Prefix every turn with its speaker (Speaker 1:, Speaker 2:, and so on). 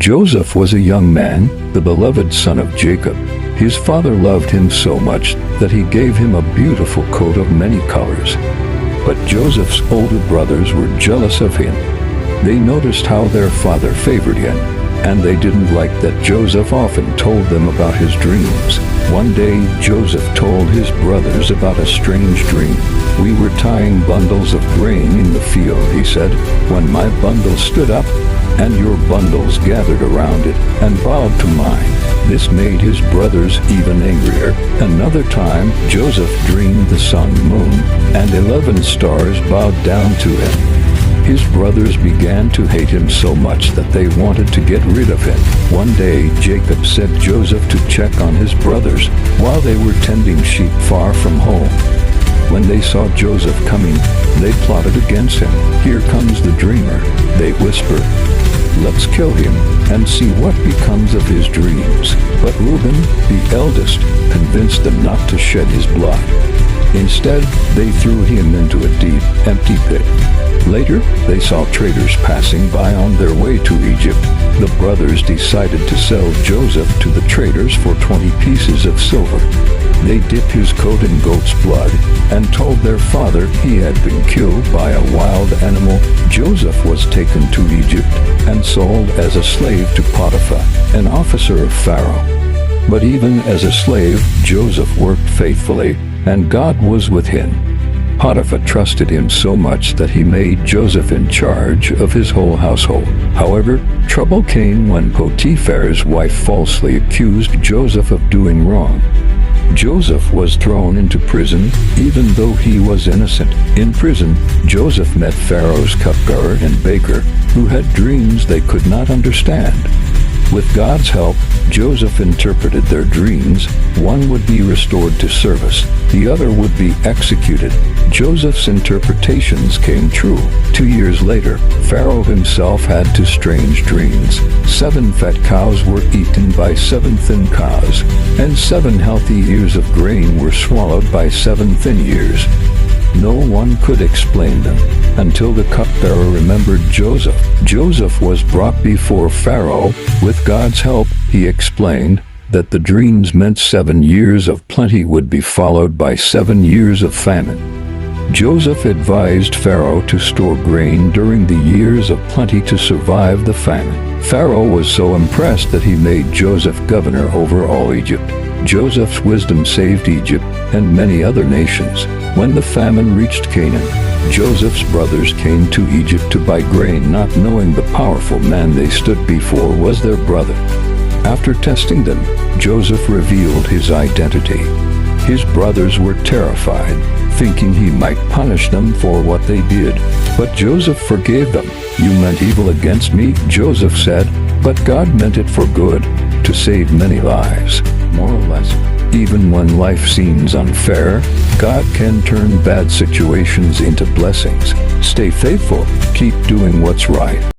Speaker 1: Joseph was a young man, the beloved son of Jacob. His father loved him so much that he gave him a beautiful coat of many colors. But Joseph's older brothers were jealous of him. They noticed how their father favored him, and they didn't like that Joseph often told them about his dreams. One day, Joseph told his brothers about a strange dream. "We were tying bundles of grain in the field," he said, "when my bundle stood up, and your bundles gathered around it and bowed to mine." This made his brothers even angrier. Another time, Joseph dreamed the sun, moon, and 11 stars bowed down to him. His brothers began to hate him so much that they wanted to get rid of him. One day, Jacob sent Joseph to check on his brothers while they were tending sheep far from home. When they saw Joseph coming, they plotted against him. "Here comes the dreamer," they whispered. "Let's kill him and see what becomes of his dreams." But Reuben, the eldest, convinced them not to shed his blood. Instead, they threw him into a deep, empty pit. Later, they saw traders passing by on their way to Egypt. The brothers decided to sell Joseph to the traders for 20 pieces of silver. They dipped his coat in goat's blood and told their father he had been killed by a wild animal. Joseph was taken to Egypt and sold as a slave to Potiphar, an officer of Pharaoh. But even as a slave, Joseph worked faithfully, and God was with him. Potiphar trusted him so much that he made Joseph in charge of his whole household. However, trouble came when Potiphar's wife falsely accused Joseph of doing wrong. Joseph was thrown into prison, even though he was innocent. In prison, Joseph met Pharaoh's cupbearer and baker, who had dreams they could not understand. With God's help, Joseph interpreted their dreams. One would be restored to service, the other would be executed. Joseph's interpretations came true. 2 years later, Pharaoh himself had 2 strange dreams. 7 fat cows were eaten by 7 thin cows, and 7 healthy ears of grain were swallowed by 7 thin ears. No one could explain them until the cupbearer remembered Joseph. Joseph was brought before Pharaoh. With God's help, he explained that the dreams meant 7 years of plenty would be followed by 7 years of famine. Joseph advised Pharaoh to store grain during the years of plenty to survive the famine. Pharaoh was so impressed that he made Joseph governor over all Egypt. Joseph's wisdom saved Egypt and many other nations. When the famine reached Canaan, Joseph's brothers came to Egypt to buy grain, not knowing the powerful man they stood before was their brother. After testing them, Joseph revealed his identity. His brothers were terrified, thinking he might punish them for what they did. But Joseph forgave them. "You meant evil against me," Joseph said, "but God meant it for good, to save many lives." Moral lesson: even when life seems unfair, God can turn bad situations into blessings. Stay faithful, keep doing what's right.